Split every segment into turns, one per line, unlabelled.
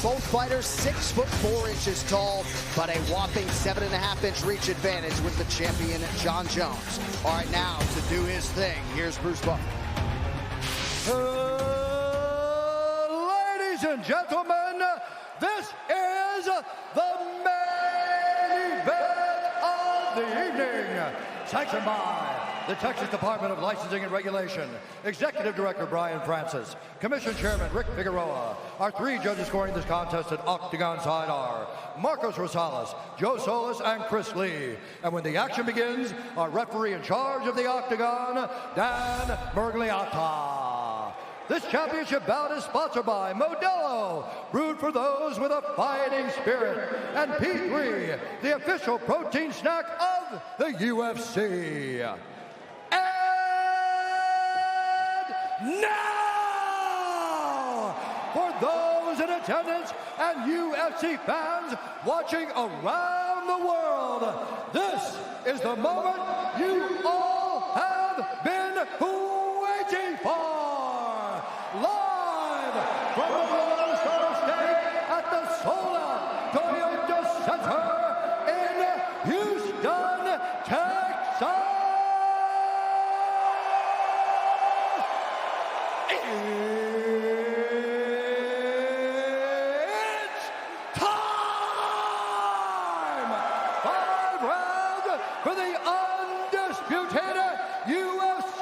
Both fighters 6'4" tall, but a whopping 7.5-inch reach advantage with the champion, Jon Jones. All right, now to do his thing, here's Bruce Buffer.
Ladies and gentlemen, this is the main event of the evening. Sanctioned by the Texas Department of Licensing and Regulation, Executive Director Brian Francis, Commission Chairman Rick Figueroa. Our 3 judges scoring this contest at Octagon side are Marcos Rosales, Joe Solis, and Chris Lee. And when the action begins, our referee in charge of the Octagon, Dan Bergliata. This championship bout is sponsored by Modelo, brewed for those with a fighting spirit, and P3, the official protein snack of the UFC. And now, for those in attendance and UFC fans watching around the world, this is the moment you all have been waiting for. Live from the Lone Star State at the sold-out Toyota Center in Houston, Texas. It's time! 5 rounds for the undisputed UFC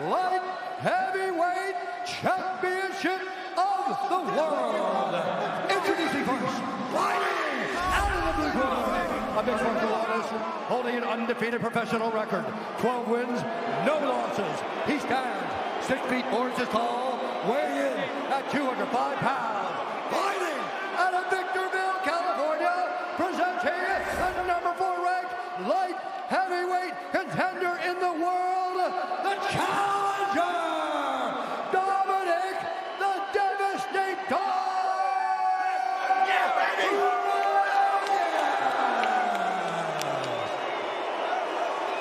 light heavyweight championship of the world. Introducing first, fighting out of the blue corner, a mixed martial artist holding an undefeated professional record, 12 wins, no losses. He stands 6 feet 4 inches tall, weighing in at 205 pounds. Fighting out of Victorville, California, presenting the number 4 ranked light heavyweight contender in the world, the challenger, Dominick, the Devastator! Get ready!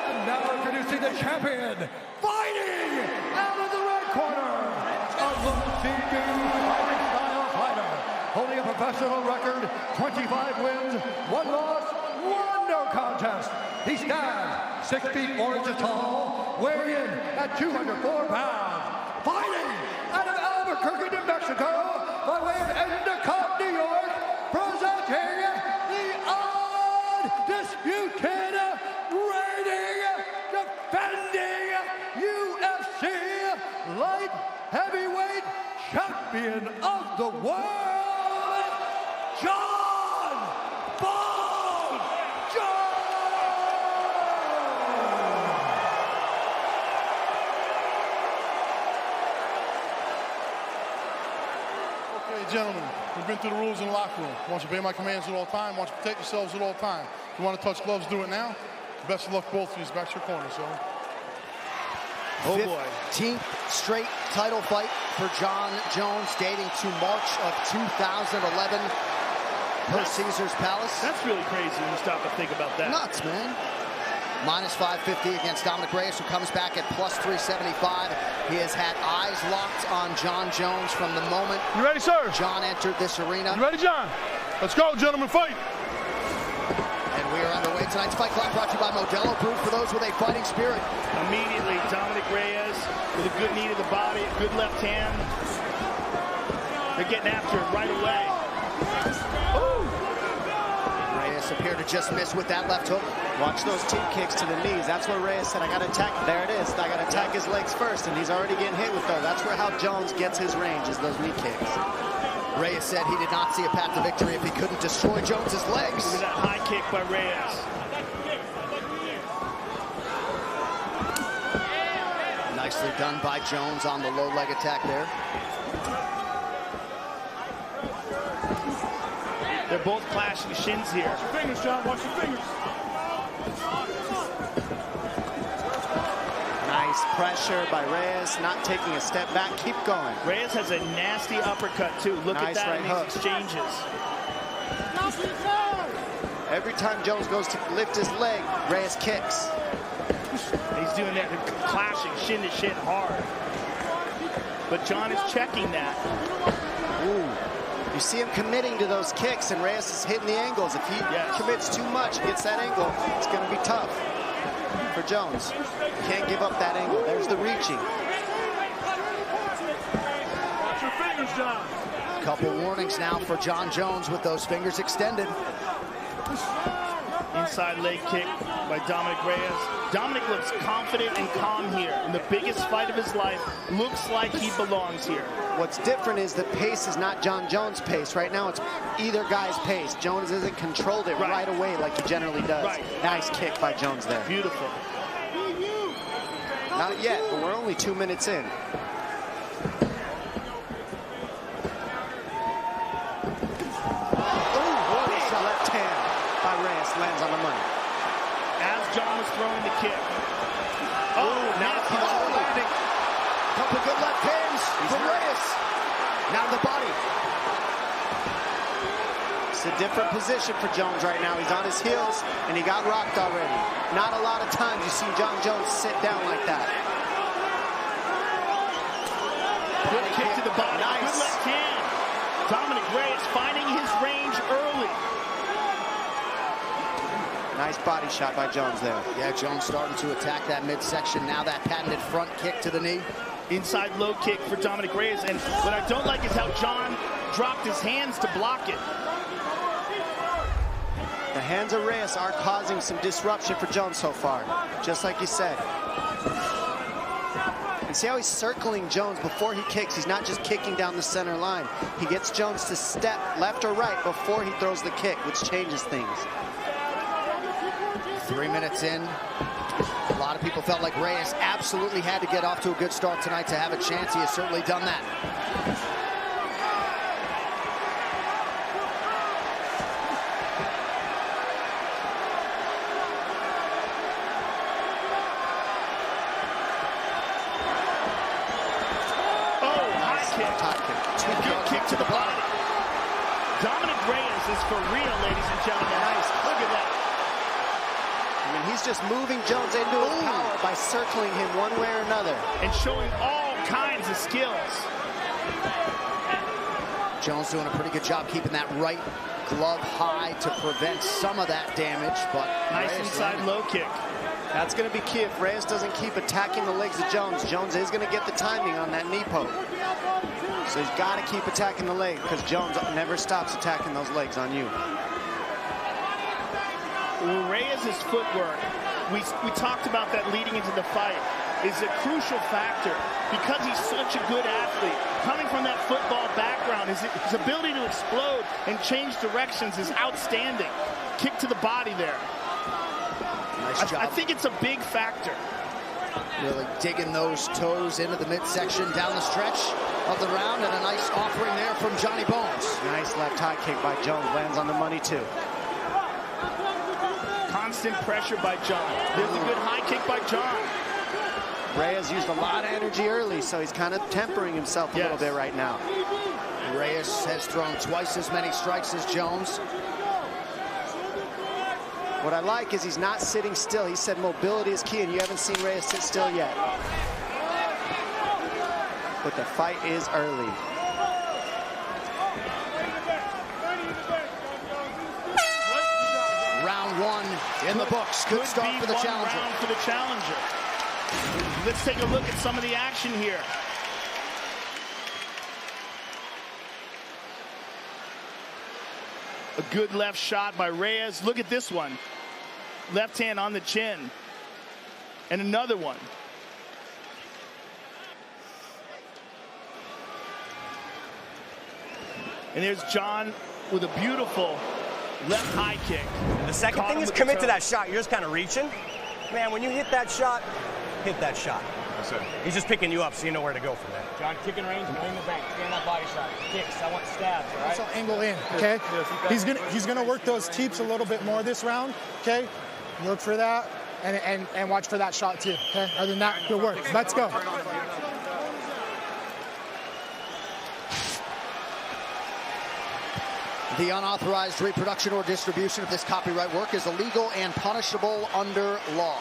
And now introducing the champion, fighting out of the red corner, a look-see-do fighting style fighter, holding a professional record, 25 wins, 1 loss, 1 no contest. He stands 6 feet 4 inches tall, weighing in at 204 pounds. Fighting out of Albuquerque, New Mexico, by way of Endicott, New York, presenting the undisputed reigning, defending UFC light heavyweight champion of the world, Jon Jones!
Gentlemen, we've been through the rules in the locker room. I want you to obey my commands at all times. I want you to protect yourselves at all times. If you want to touch gloves, do it now. Best of luck, both of you. Back to your corner, so.
Oh boy. 15th straight title fight for Jon Jones, dating to March of 2011 per Caesar's Palace.
That's really crazy when you stop to think about that.
Nuts, man. Minus 550 against Dominick Reyes, who comes back at plus 375. He has had eyes locked on Jon Jones from the moment
You ready, sir?
Jon entered this arena.
You ready, Jon? Let's go, gentlemen, fight.
And we are underway. Tonight's Fight Club brought to you by Modelo, brewed for those with a fighting spirit.
Immediately, Dominick Reyes with a good knee to the body, a good left hand. They're getting after him right away. Ooh.
Reyes appeared to just miss with that left hook.
Watch those team kicks to the knees. That's where Reyes said, I got to attack. There it is. I got to attack his legs first, and he's already getting hit with those. That's where how Jones gets his range, is those knee kicks.
Reyes said he did not see a path to victory if he couldn't destroy Jones's legs.
Look at that high kick by Reyes.
Nicely done by Jones on the low leg attack there.
They're both clashing shins here.
Watch your fingers, Jon. Watch your fingers.
Nice pressure by Reyes, not taking a step back. Keep going.
Reyes has a nasty uppercut, too. Look
Nice
at that
right
in
hook.
these exchanges.
Every time Jones goes to lift his leg, Reyes kicks.
He's doing that, clashing shin to shin hard. But Jon is checking that.
Ooh. You see him committing to those kicks, and Reyes is hitting the angles. If he commits too much and gets that angle, it's going to be tough for Jones. Can't give up that angle. There's the reaching.
Watch your fingers, John.
Couple warnings now for Jon Jones with those fingers extended.
Inside leg kick by Dominick Reyes. Dominick looks confident and calm here. In the biggest fight of his life, looks like he belongs here.
What's different is the pace is not Jon Jones' pace. Right now, it's either guy's pace. Jones hasn't controlled it right away like he generally does. Nice kick by Jones there.
Beautiful.
Not yet, but we're only 2 minutes in. Left hand by Reyes lands on the money.
As John was throwing the kick.
Now landing. Couple good left hands from Reyes. Now the body.
It's a different position for Jones right now. He's on his heels, and he got rocked already. Not a lot of times you see Jon Jones sit down like that.
Good kick to the body.
Nice.
Good left hand. Dominick Reyes finding his range early.
Nice body shot by Jones there.
Yeah, Jones starting to attack that midsection. Now that patented front kick to the knee.
Inside low kick for Dominick Reyes. And what I don't like is how John dropped his hands to block it.
The hands of Reyes are causing some disruption for Jones so far, just like you said. And see how he's circling Jones before he kicks. He's not just kicking down the center line. He gets Jones to step left or right before he throws the kick, which changes things.
3 minutes in. A lot of people felt like Reyes absolutely had to get off to a good start tonight to have a chance. He has certainly done that.
Good kick to the body. Dominick Reyes is for real, ladies and gentlemen.
Nice.
Look at that.
I mean, he's just moving Jones into his power by circling him one way or another.
And showing all kinds of skills.
Jones doing a pretty good job keeping that right glove high to prevent some of that damage, but
nice
Reyes
inside low kick.
That's going to be key. If Reyes doesn't keep attacking the legs of Jones, Jones is going to get the timing on that knee poke. So he's got to keep attacking the leg because Jones never stops attacking those legs on you.
Well, Reyes' footwork, we talked about that leading into the fight, is a crucial factor because he's such a good athlete. Coming from that football background, his ability to explode and change directions is outstanding. Kick to the body there.
Nice job.
I think it's a big factor.
Really digging those toes into the midsection down the stretch of the round, and a nice offering there from Johnny Bones.
Nice left high kick by Jones, lands on the money too.
Constant pressure by John. There's a good high kick by John.
Reyes used a lot of energy early, so he's kind of tempering himself a little bit right now.
Reyes has thrown twice as many strikes as Jones.
What I like is he's not sitting still. He said mobility is key, and you haven't seen Reyes sit still yet. But the fight is early.
Round one in the books. Good start for the challenger.
Round for the challenger. Let's take a look at some of the action here. A good left shot by Reyes. Look at this one. Left hand on the chin. And another one. And there's John with a beautiful left high kick.
The second thing is commit to that shot. You're just kind of reaching. Man, when you hit that shot, hit that shot. He's just picking you up so you know where to go from there.
John, kicking range, going the bank, stand that body shot, kicks. I want stabs, all right?
So angle in, okay? He's gonna work those teeps a little bit more this round, okay? Look for that and watch for that shot too, okay? Other than that, good work. Let's go.
The unauthorized reproduction or distribution of this copyright work is illegal and punishable under law.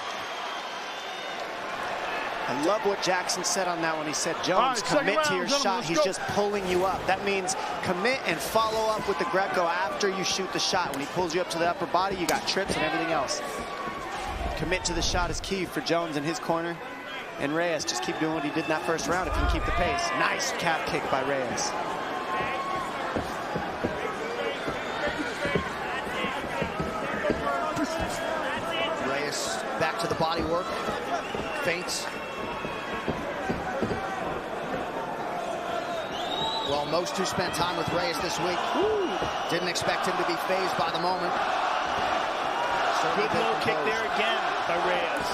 I love what Jackson said on that one. He said, Jones, commit to your shot. He's just pulling you up. That means Commit and follow up with the Greco after you shoot the shot. When he pulls you up to the upper body, you got trips and everything else. Commit to the shot is key for Jones in his corner. And Reyes, just keep doing what he did in that first round if you can keep the pace. Nice calf kick by Reyes.
Reyes back to the body work. Feints. Well, most who spent time with Reyes this week didn't expect him to be fazed by the moment.
Good low kick there again by Reyes.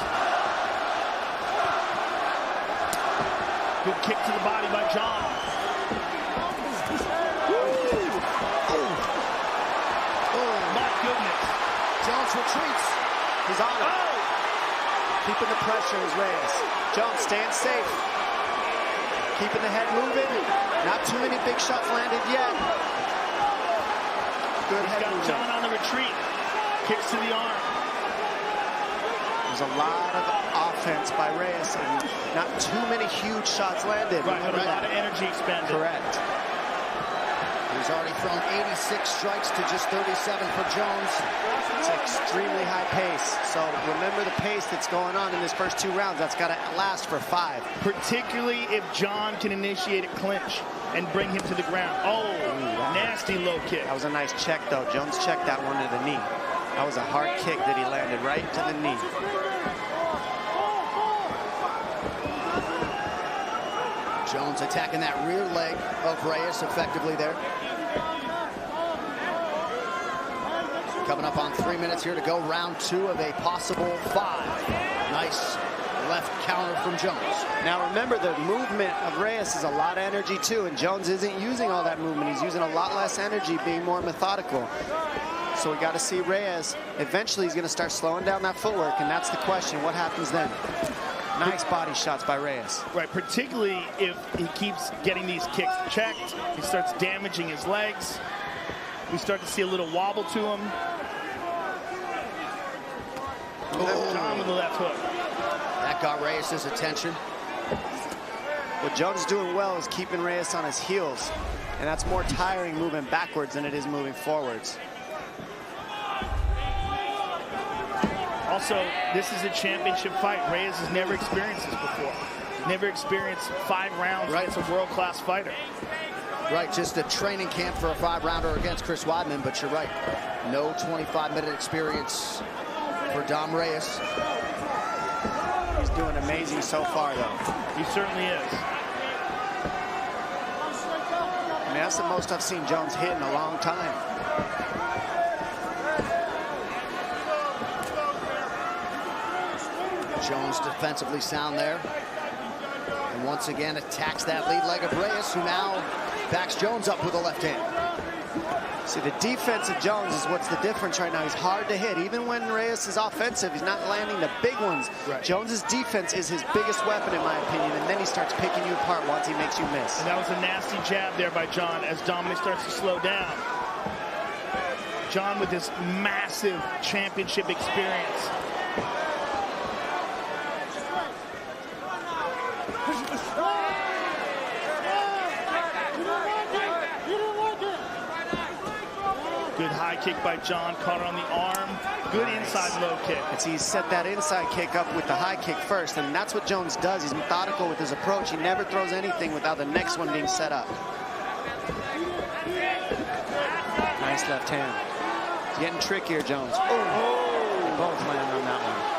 Good kick to the body by John. Oh, my goodness.
Jones retreats.
He's on it.
Oh!
Keeping the pressure is Reyes. Jones staying safe. Keeping the head moving. Not too many big shots landed yet. Good
He's
head
got
movement.
John on the retreat. Kicks to the arm.
There's a lot of offense by Reyes and not too many huge shots landed.
Right, but a lot of energy expended.
Correct.
He's already thrown 86 strikes to just 37 for Jones.
It's extremely high pace. So remember the pace that's going on in this first 2 rounds. That's got to last for 5.
Particularly if John can initiate a clinch and bring him to the ground. Oh, nasty low kick.
That was a nice check, though. Jones checked that one to the knee. That was a hard kick that he landed right to the knee.
Jones attacking that rear leg of Reyes effectively there. Coming up on 3 minutes here to go, round 2 of a possible 5. Nice left counter from Jones.
Now remember, the movement of Reyes is a lot of energy too, and Jones isn't using all that movement. He's using a lot less energy, being more methodical. So we got to see Reyes. Eventually he's going to start slowing down that footwork, and that's the question. What happens then? Nice body shots by Reyes.
Right, particularly if he keeps getting these kicks checked. He starts damaging his legs. We start to see a little wobble to him. John with the left hook.
That got Reyes' attention.
What Jones is doing well is keeping Reyes on his heels, and that's more tiring moving backwards than it is moving forwards.
Also, this is a championship fight. Reyes has never experienced this before. Never experienced 5 rounds against a world-class fighter.
Right, just a training camp for a 5-rounder against Chris Weidman, but you're right. No 25-minute experience for Dom Reyes.
He's doing amazing so far, though.
He certainly is.
I mean, that's the most I've seen Jones hit in a long time.
Jones defensively sound there. And once again attacks that lead leg of Reyes, who now backs Jones up with a left hand.
See, the defense of Jones is what's the difference right now. He's hard to hit. Even when Reyes is offensive, he's not landing the big ones.
Right.
Jones's defense is his biggest weapon, in my opinion, and then he starts picking you apart once he makes you miss.
And that was a nasty jab there by John as Dominick starts to slow down. John with this massive championship experience. Good high kick by John, caught on the arm. Good inside low kick.
And see, he set that inside kick up with the high kick first, and that's what Jones does. He's methodical with his approach. He never throws anything without the next one being set up. Nice left hand. He's getting trickier, Jones. Oh! Both land on that one.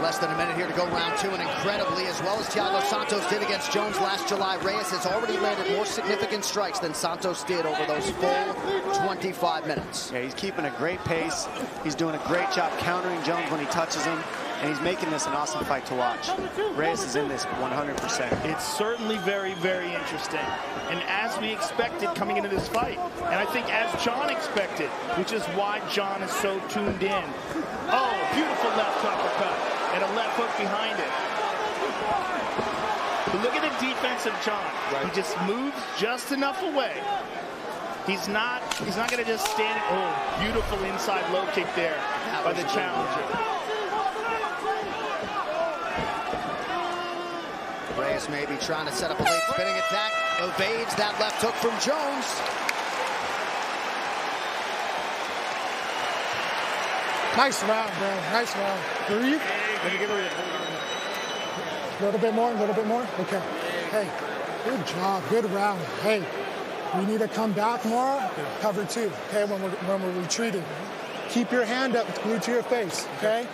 Less than a minute here to go, round 2, and incredibly, as well as Thiago Santos did against Jones last July, Reyes has already landed more significant strikes than Santos did over those full 25 minutes.
Yeah, he's keeping a great pace. He's doing a great job countering Jones when he touches him, and he's making this an awesome fight to watch. Reyes is in this 100%.
It's certainly very, very interesting. And as we expected coming into this fight, and I think as John expected, which is why John is so tuned in. Oh, beautiful left uppercut. And a left hook behind it. But look at the defense of John. Right. He just moves just enough away. He's not going to just stand. Oh, beautiful inside low kick there by the challenger.
Reyes Reyes maybe trying to set up a late spinning attack. Evades that left hook from Jones.
Nice round, bro. Nice round. Breathe. A little bit more, a little bit more. Okay. Hey, good job. Good round. Hey, we need to come back more. Cover 2, okay, when we're retreating. Keep your hand up, glued to your face, okay?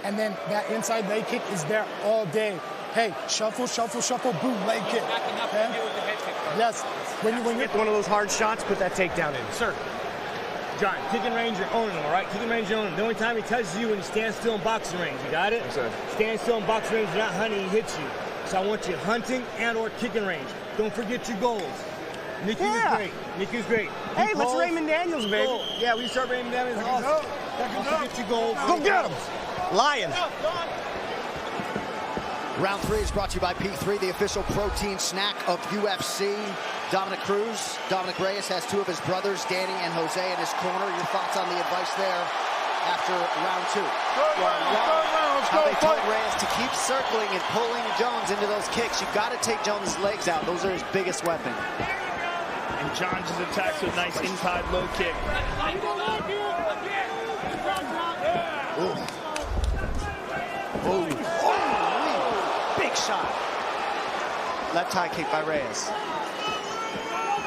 And then that inside leg kick is there all day. Hey, shuffle, shuffle, shuffle, boom, leg kick. Okay? Yes. When you
get one of those hard shots, put that takedown in. Sir.
John, kicking range, you're owning him, all right? Kicking range, you're owning him. The only time he touches you when you stand still in boxing range. You got it?
Sir.
Stand still in boxing range, you're not hunting, he hits you. So I want you hunting and or kicking range. Don't forget your goals. Nicky was great. Nicky was great.
Hey, let's Raymond Daniels, baby.
Goal. Yeah, we start Raymond Daniels. Awesome. Don't forget your goals.
Go get him. Lion.
Round 3 is brought to you by P3, the official protein snack of UFC. Dominick Reyes has 2 of his brothers, Danny and Jose, in his corner. Your thoughts on the advice there after round 2?
How they told Reyes to keep circling and pulling Jones into those kicks. You've got to take Jones' legs out. Those are his biggest weapon.
And John just attacks with a nice inside low kick.
Oh, big shot. Left high kick by Reyes.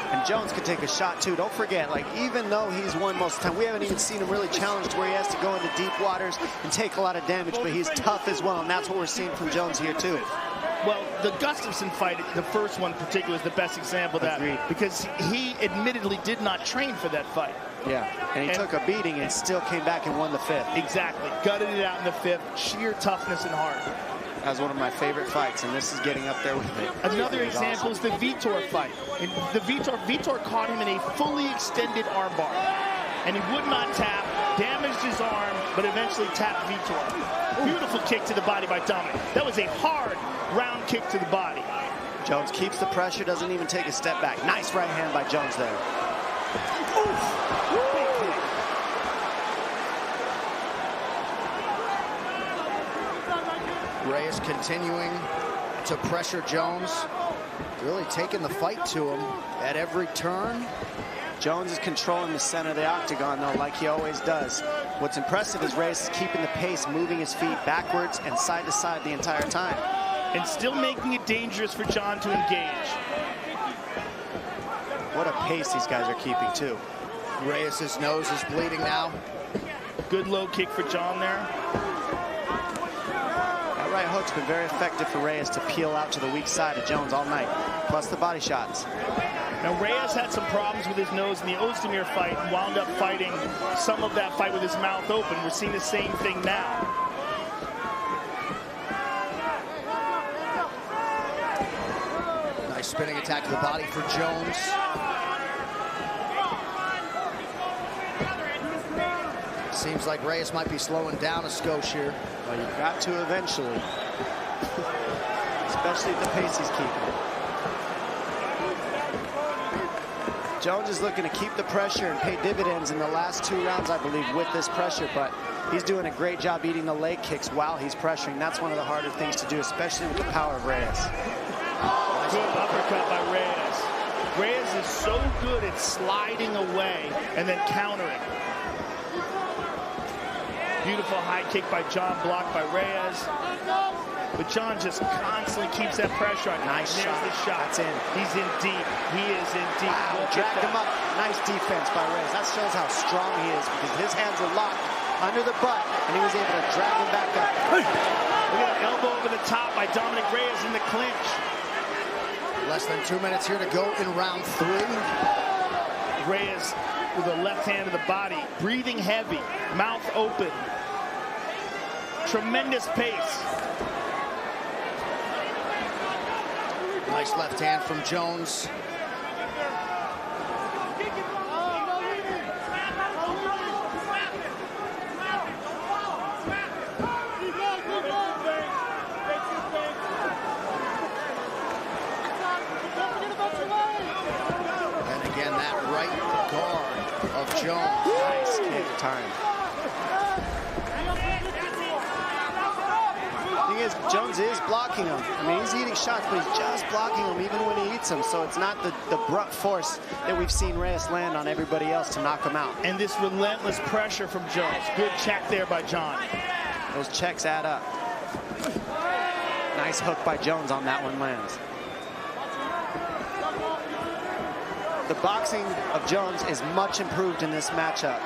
And Jones could take a shot too. Don't forget, like, even though he's won most of the time, we haven't even seen him really challenged where he has to go into deep waters and take a lot of damage, but he's tough as well, and that's what we're seeing from Jones here too.
Well, the Gustafsson fight, the first one in particular, is the best example of that.
Agreed.
Because he admittedly did not train for that fight.
Yeah, and he took a beating and still came back and won the 5th.
Exactly. Gutted it out in the 5th. Sheer toughness and heart.
That was one of my favorite fights, and this is getting up there with it.
Another example is the Vitor fight. And the Vitor caught him in a fully extended armbar. And he would not tap, damaged his arm, but eventually tapped Vitor. Beautiful kick to the body by Dominick. That was a hard round kick to the body.
Jones keeps the pressure, doesn't even take a step back. Nice right hand by Jones there.
Reyes continuing to pressure Jones, really taking the fight to him at every turn.
Jones is controlling the center of the octagon, though, like he always does. What's impressive is Reyes is keeping the pace, moving his feet backwards and side to side the entire time.
And still making it dangerous for John to engage.
What a pace these guys are keeping, too.
Reyes' nose is bleeding now.
Good low kick for John there.
That right hook's been very effective for Reyes to peel out to the weak side of Jones all night, plus the body shots.
Now, Reyes had some problems with his nose in the Ozdemir fight and wound up fighting some of that fight with his mouth open. We're seeing the same thing now.
Nice spinning attack to the body for Jones. Seems like Reyes might be slowing down a skosh here.
Well, you've got to eventually. Especially at the pace he's keeping. Jones is looking to keep the pressure and pay dividends in the last 2 rounds, I believe, with this pressure, but he's doing a great job eating the leg kicks while he's pressuring. That's one of the harder things to do, especially with the power of Reyes.
Good uppercut by Reyes. Reyes is so good at sliding away and then countering. Beautiful high kick by John, blocked by Reyes. But John just constantly keeps that pressure on him.
Nice shot.
There's the shot.
That's in.
He's in deep. He is in deep.
Wow, dragged him up. Nice defense by Reyes. That shows how strong he is because his hands were locked under the butt, and he was able to drag him back up.
Look at that elbow over the top by Dominick Reyes in the clinch.
Less than 2 minutes here to go in round 3.
Reyes with a left hand to the body, breathing heavy, mouth open. Tremendous pace.
Nice left hand from Jones. And again, that right guard of Jones.
Nice kick time. thing is, Jones is blocking him. I mean, he's eating shots, but he's just blocking him even when he eats them. So it's not the brunt force that we've seen Reyes land on everybody else to knock him out.
And this relentless pressure from Jones. Good check there by John.
Those checks add up. Nice hook by Jones on that one lands. The boxing of Jones is much improved in this matchup.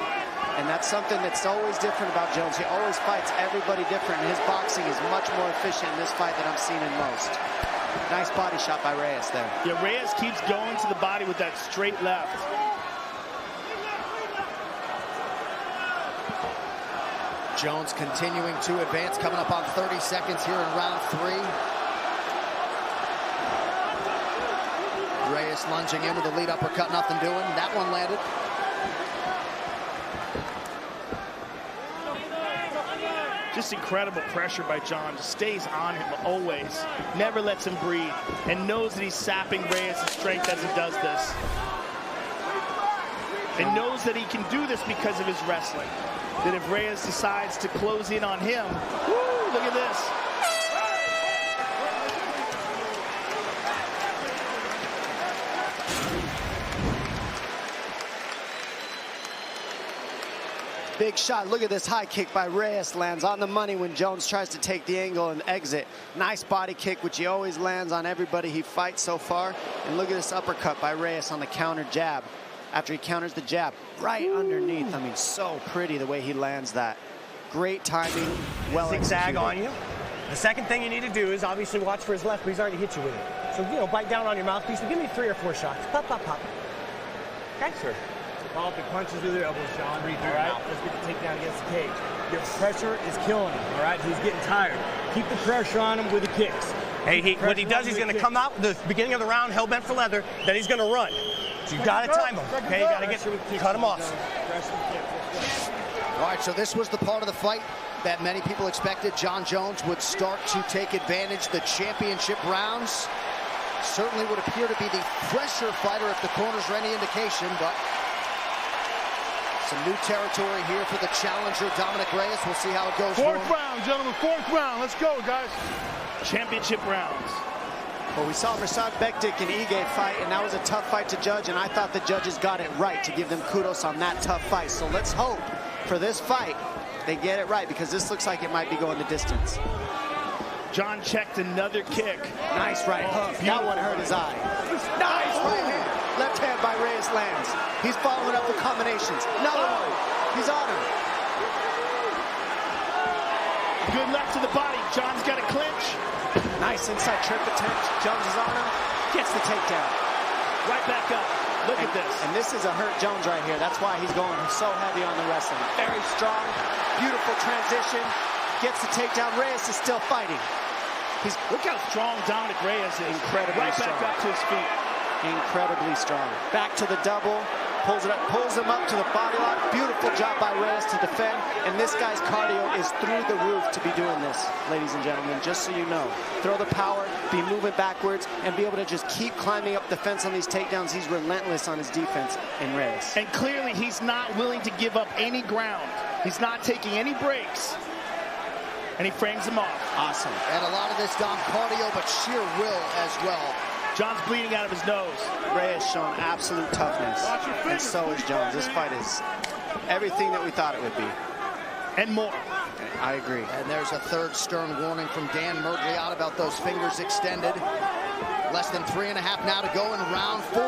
And that's something that's always different about Jones. He always fights everybody different. And his boxing is much more efficient in this fight than I've seen in most. Nice body shot by Reyes there.
Yeah, Reyes keeps going to the body with that straight left.
Jones continuing to advance, coming up on 30 seconds here in round 3. Reyes lunging in with the lead uppercut, nothing doing. That one landed.
Just incredible pressure by John. Just stays on him always. Never lets him breathe. And knows that he's sapping Reyes' strength as he does this. And knows that he can do this because of his wrestling. That if Reyes decides to close in on him, woo, look at this.
Big shot. Look at this high kick by Reyes. Lands on the money when Jones tries to take the angle and exit. Nice body kick, which he always lands on everybody he fights so far. And look at this uppercut by Reyes on the counter jab. After he counters the jab, right underneath. I mean, so pretty the way he lands that. Great timing, well
Zigzag
executed.
on you. The second thing you need to do is obviously watch for his left, but he's already hit you with it. So, you know, bite down on your mouthpiece and give me 3 or 4 shots. Pop, pop, pop. Okay, sir.
Follow up the punches with your elbows, John. Breathe through your mouth. Let's get the takedown against the cage. Your pressure is killing him, all right? He's getting tired. Keep the pressure on him with the kicks.
Hey, what he does, he's going to come out the beginning of the round, hell bent for leather, then he's going to run. So you got to time him, okay? You got to cut him off.
All right, so this was the part of the fight that many people expected. John Jones would start to take advantage. The championship rounds certainly would appear to be the fresher fighter if the corners are any indication, but some new territory here for the challenger, Dominick Reyes. We'll see how it goes.
Fourth round, gentlemen, 4th round. Let's go, guys.
Championship rounds.
Well, we saw Rashad Bektik and Ige fight, and that was a tough fight to judge, and I thought the judges got it right to give them kudos on that tough fight. So let's hope for this fight they get it right, because this looks like it might be going the distance.
John checked another kick.
Nice right hook. That one hurt his eye. Nice right hand. Left hand by Reyes lands. He's following up with combinations. Another one. He's on him.
Good left to the body. John's got a clinch.
Nice inside trip attempt. Jones is on him. Gets the takedown.
Right back up. Look at this.
And this is a hurt Jones right here. That's why he's going so heavy on the wrestling. Very strong. Beautiful transition. Gets the takedown. Reyes is still fighting.
Look how strong Dominick Reyes is.
Incredibly
right back
strong.
up to his feet.
Incredibly strong. Back to the double. Pulls it up, pulls him up to the body lock. Beautiful job by Reyes to defend. And this guy's cardio is through the roof to be doing this, ladies and gentlemen, just so you know. Throw the power, be moving backwards, and be able to just keep climbing up the fence on these takedowns. He's relentless on his defense in Reyes.
And clearly he's not willing to give up any ground. He's not taking any breaks. And he frames him off.
Awesome.
And a lot of this, Dom, cardio, but sheer will as well.
John's bleeding out of his nose.
Reyes showing absolute toughness. And so is Jones. This fight is everything that we thought it would be.
And more.
I agree.
And there's a third stern warning from Dan Mergliot about those fingers extended. Less than 3.5 now to go in round 4.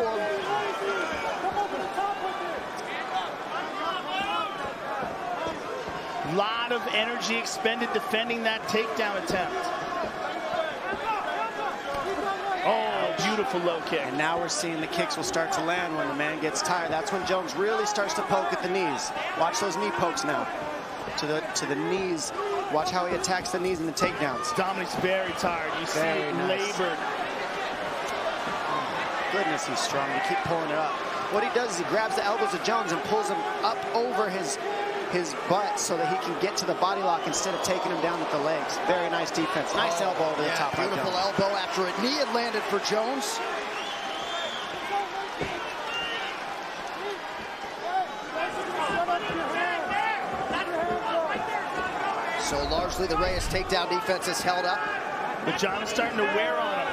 Lot of energy expended defending that takedown attempt. Oh, beautiful low kick.
And now we're seeing the kicks will start to land when the man gets tired. That's when Jones really starts to poke at the knees. Watch those knee pokes now. To the knees. Watch how he attacks the knees and the takedowns.
Dominick's very tired. You see it labored.
Oh, goodness, he's strong. You keep pulling it up. What he does is he grabs the elbows of Jones and pulls him up over his butt so that he can get to the body lock instead of taking him down with the legs. Very nice defense. Nice elbow over the top.
Beautiful elbow after a knee had landed for Jones. So largely the Reyes takedown defense is held up.
But John is starting to wear on him.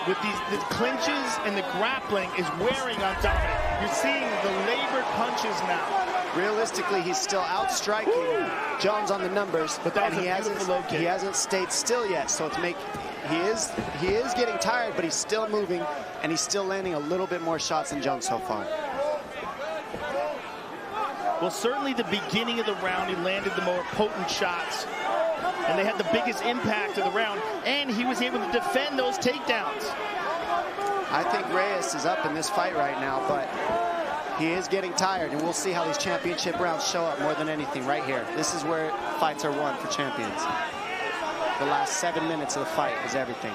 With the clinches and the grappling is wearing on Dominick. You're seeing the labored punches now.
Realistically, he's still outstriking Jones on the numbers,
but that
and he hasn't stayed still yet. So he is getting tired, but he's still moving, and he's still landing a little bit more shots than Jones so far.
Well, certainly the beginning of the round, he landed the more potent shots, and they had the biggest impact of the round, and he was able to defend those takedowns.
I think Reyes is up in this fight right now, but he is getting tired, and we'll see how these championship rounds show up more than anything right here. This is where fights are won for champions. The last 7 minutes of the fight is everything.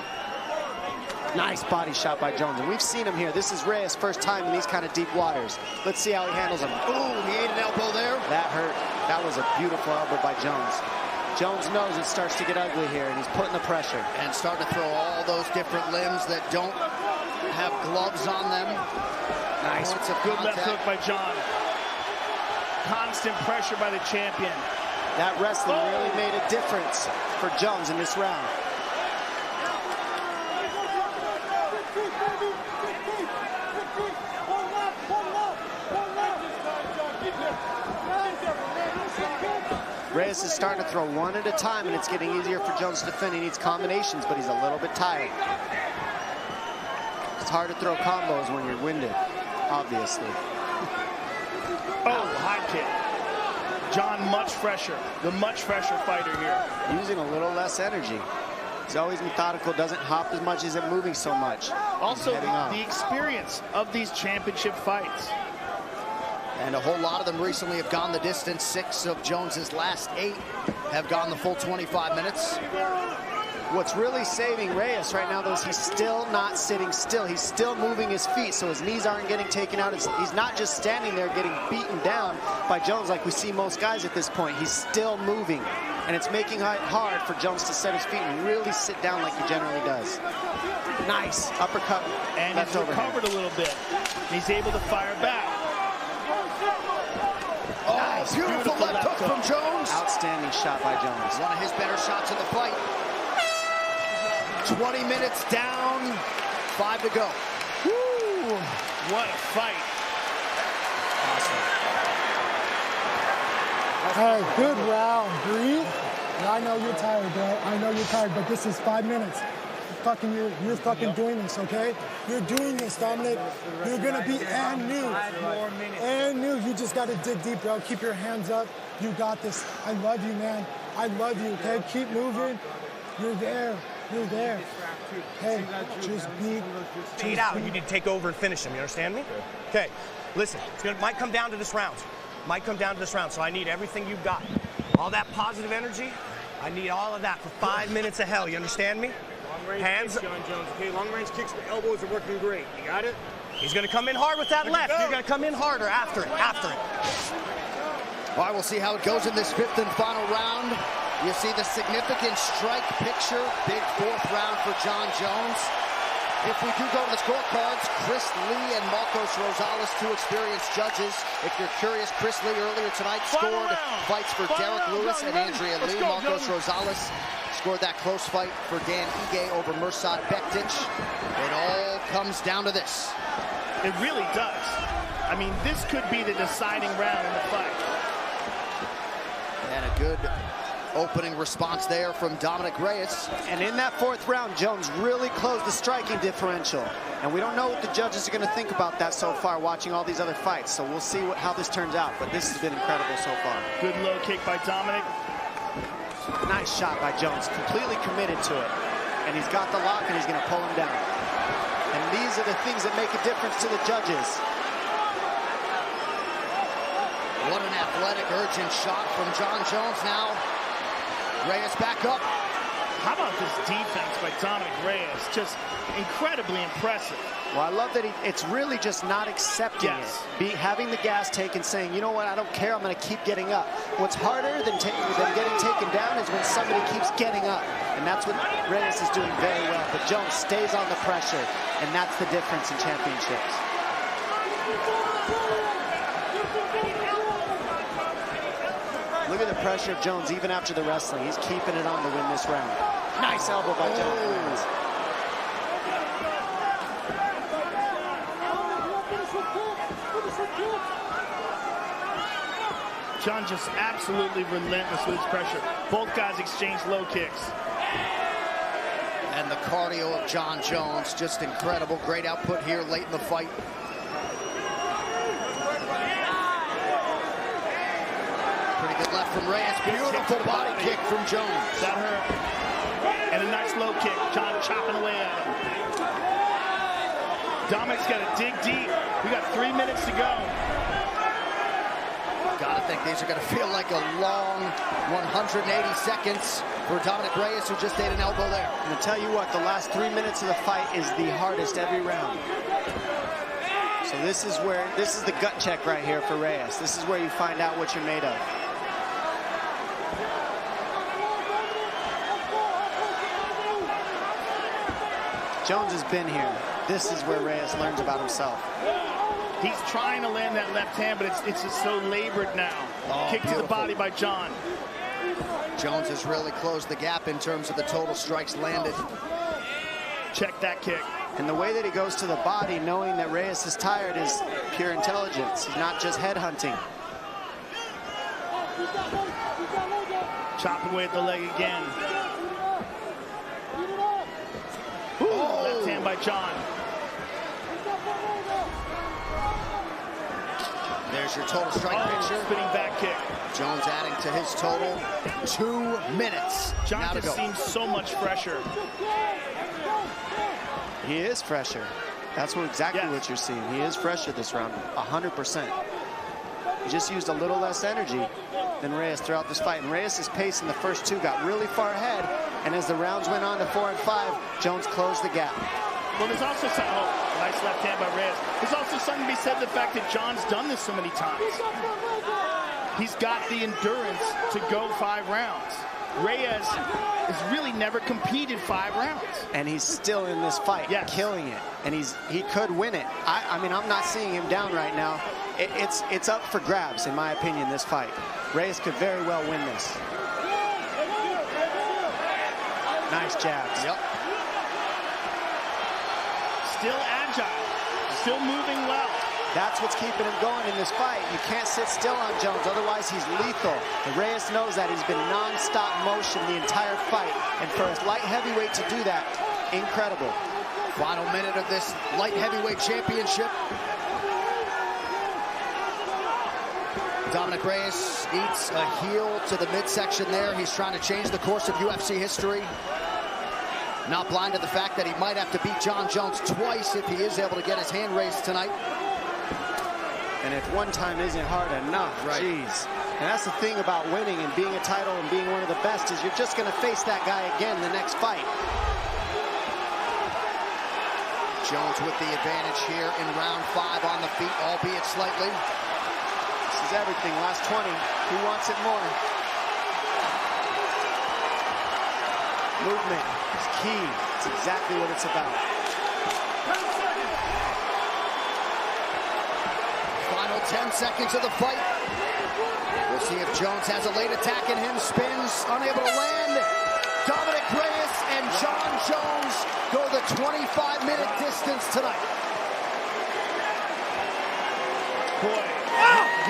Nice body shot by Jones, and we've seen him here. This is Reyes' first time in these kind of deep waters. Let's see how he handles him.
Ooh, he ate an elbow there.
That hurt. That was a beautiful elbow by Jones. Jones knows it starts to get ugly here, and he's putting the pressure.
And starting to throw all those different limbs that don't have gloves on them.
Nice. It's a good left hook by John. Constant pressure by the champion.
That wrestling really made a difference for Jones in this round. Reyes is starting to throw one at a time, and it's getting easier for Jones to defend. He needs combinations, but he's a little bit tired. It's hard to throw combos when you're winded, obviously.
Oh, high kick. John much fresher, the much fresher fighter here.
Using a little less energy. He's always methodical, doesn't hop as much, isn't moving so much.
Also, the experience of these championship fights.
And a whole lot of them recently have gone the distance. 6 of Jones's last 8 have gone the full 25 minutes.
What's really saving Reyes right now, though, is he's still not sitting still. He's still moving his feet, so his knees aren't getting taken out. He's not just standing there getting beaten down by Jones like we see most guys at this point. He's still moving, and it's making it hard for Jones to set his feet and really sit down like he generally does. Nice uppercut.
And he's recovered a little bit. He's able to fire back.
Oh, nice. Beautiful left hook from Jones.
Outstanding shot by Jones.
One of his better shots in the fight. 20 minutes down, 5 to go.
Woo! What a fight.
Awesome. Hey, good round. Breathe. And I know you're tired, bro. I know you're tired, but this is 5 minutes. You're fucking doing this, okay? You're doing this, Dominick. You're gonna be and new. And new. You just gotta dig deep, bro. Keep your hands up. You got this. I love you, man. I love you, okay? Keep moving. You're there. You're there. Hey, just beat
it out. You need to take over and finish him. You understand me? Okay. Listen, might come down to this round. Might come down to this round. So I need everything you've got. All that positive energy. I need all of that for 5 minutes of hell. You understand me? Hands.
John Jones. Okay, long range kicks. The elbows are working great. You got it?
He's going to come in hard with that left. You're going to come in harder after it.
All right, we'll see how it goes in this 5th and final round. You see the significant strike picture. Big 4th round for John Jones. If we do go to the scorecards, Chris Lee and Marcos Rosales, 2 experienced judges. If you're curious, Chris Lee earlier tonight scored fights for Derek Lewis and Andrea Lee. Marcos Rosales scored that close fight for Dan Ige over Mirsad Bektic. It all comes down to this.
It really does. I mean, this could be the deciding round in the fight.
And a good opening response there from Dominick Reyes.
And in that 4th round, Jones really closed the striking differential. And we don't know what the judges are going to think about that so far, watching all these other fights. So we'll see how this turns out. But this has been incredible so far.
Good low kick by Dominick.
Nice shot by Jones, completely committed to it. And he's got the lock, and he's going to pull him down. And these are the things that make a difference to the judges.
What an athletic, urgent shot from John Jones now. Reyes back up.
How about this defense by Dominick Reyes? Just incredibly impressive.
Well, I love that it's really just not accepting it. Having the gas taken, saying, you know what, I don't care, I'm going to keep getting up. What's harder than getting taken down is when somebody keeps getting up. And that's what Reyes is doing very well. But Jones stays on the pressure, and that's the difference in championships. Look at the pressure of Jones even after the wrestling. He's keeping it on to win this round. Nice elbow by Jones.
John just absolutely relentless with his pressure. Both guys exchange low kicks.
And the cardio of Jon Jones, just incredible. Great output here late in the fight. Pretty good left from Reyes. Beautiful body kick from Jones.
That hurt. And a nice low kick. John chopping away at him. Dominick's got to dig deep. We got 3 minutes to go.
Gotta think these are gonna feel like a long 180 seconds for Dominick Reyes, who just ate an elbow there.
I'm gonna tell you what, the last 3 minutes of the fight is the hardest every round. So this is the gut check right here for Reyes. This is where you find out what you're made of. Jones has been here. This is where Reyes learns about himself.
He's trying to land that left hand, but it's just so labored now. Kick to the body by John.
Jones has really closed the gap in terms of the total strikes landed.
Check that kick.
And the way that he goes to the body, knowing that Reyes is tired, is pure intelligence. He's not just headhunting.
Chop away at the leg again. Ooh, left hand by John.
There's your total strike picture.
Spinning back kick.
Jones adding to his total 2 minutes.
John just seems so much fresher.
He is fresher. That's exactly what you're seeing. He is fresher this round, 100%. He just used a little less energy than Reyes throughout this fight. And Reyes' pace in the first two got really far ahead. And as the rounds went on to 4 and 5, Jones closed the gap.
Well, there's also some, nice left hand by Reyes. There's also something to be said, the fact that John's done this so many times. He's got the endurance to go 5 rounds. Reyes has really never competed 5 rounds.
And he's still in this fight, killing it. And he could win it. I mean, I'm not seeing him down right now. It's up for grabs, in my opinion, this fight. Reyes could very well win this. Nice jabs.
Yep.
Still agile, still moving well.
That's what's keeping him going in this fight. You can't sit still on Jones, otherwise he's lethal. And Reyes knows that. He's been non-stop motion the entire fight. And for a light heavyweight to do that, incredible.
Final minute of this light heavyweight championship. Dominick Reyes eats a heel to the midsection there. He's trying to change the course of UFC history. Not blind to the fact that he might have to beat Jon Jones twice if he is able to get his hand raised tonight.
And if one time isn't hard enough, geez. And that's the thing about winning and being a title and being one of the best, is you're just going to face that guy again the next fight.
Jones with the advantage here in round 5 on the feet, albeit slightly.
This is everything. Last 20. Who wants it more? Movement is key. It's exactly what it's about.
Final 10 seconds of the fight. We'll see if Jones has a late attack in him. Spins, unable to land. Dominick Reyes and Jon Jones go the 25-minute distance tonight.
Boy,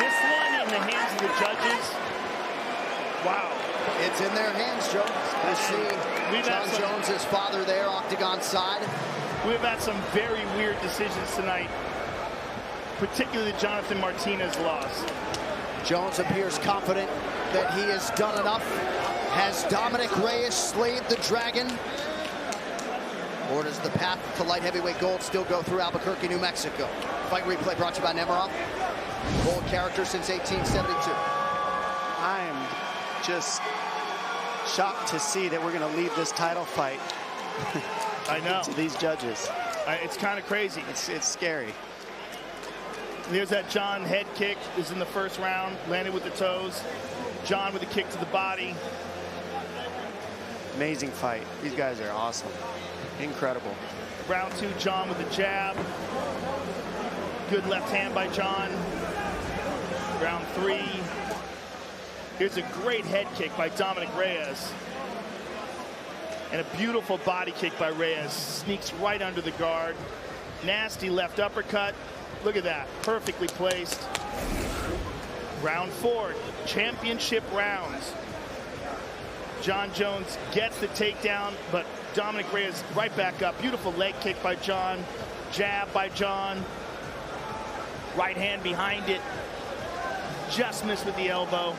this one in the hands of the judges. Wow.
It's in their hands, Joe. We'll see Jon Jones' father there, octagon side.
We've had some very weird decisions tonight, particularly the Jonathan Martinez loss.
Jones appears confident that he has done enough. Has Dominick Reyes slayed the dragon? Or does the path to light heavyweight gold still go through Albuquerque, New Mexico? Fight replay brought to you by Nemiroff. Gold character since 1872.
I am just shocked to see that we're going to leave this title fight
I know.
to these judges.
It's kind of crazy.
It's scary.
There's that John head kick is in the first round, landed with the toes. John with a kick to the body.
Amazing fight. These guys are awesome. Incredible.
Round 2, John with the jab. Good left hand by John. Round 3. Here's a great head kick by Dominick Reyes. And a beautiful body kick by Reyes. Sneaks right under the guard. Nasty left uppercut. Look at that, perfectly placed. Round 4, championship rounds. Jon Jones gets the takedown, but Dominick Reyes right back up. Beautiful leg kick by Jon. Jab by Jon. Right hand behind it. Just missed with the elbow.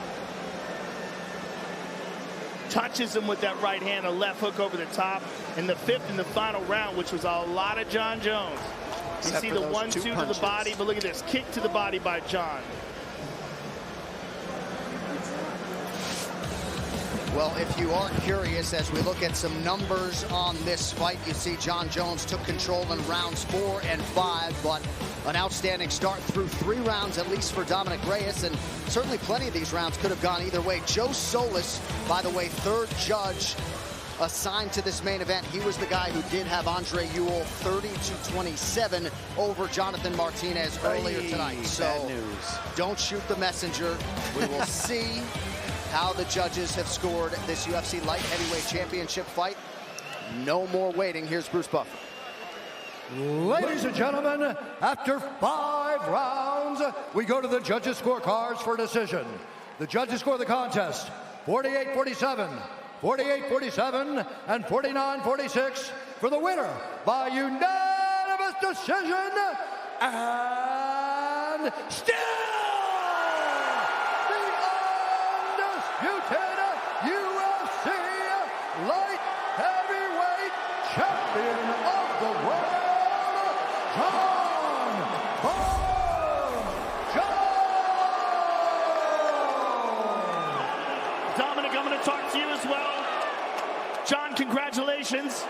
Touches him with that right hand, a left hook over the top. In the 5th and the final round, which was a lot of Jon Jones. You see the 1-2 to the body, but look at this. Kick to the body by Jon.
Well, if you are curious, as we look at some numbers on this fight, you see Jon Jones took control in rounds 4 and 5, but an outstanding start through 3 rounds, at least for Dominick Reyes, and certainly plenty of these rounds could have gone either way. Joe Solis, by the way, 3rd judge assigned to this main event. He was the guy who did have Andre Ewell 30-27 over Jonathan Martinez earlier tonight. So don't shoot the messenger. We will see how the judges have scored this UFC light heavyweight championship fight. No more waiting. Here's Bruce Buffer.
Ladies and gentlemen, after 5 rounds, we go to the judges' scorecards for decision. The judges score the contest 48-47, 48-47, and 49-46 for the winner by unanimous decision, and still UFC light heavyweight champion of the world, Jon Jones.
Dominick, I'm going to talk to you as well. Jon, congratulations.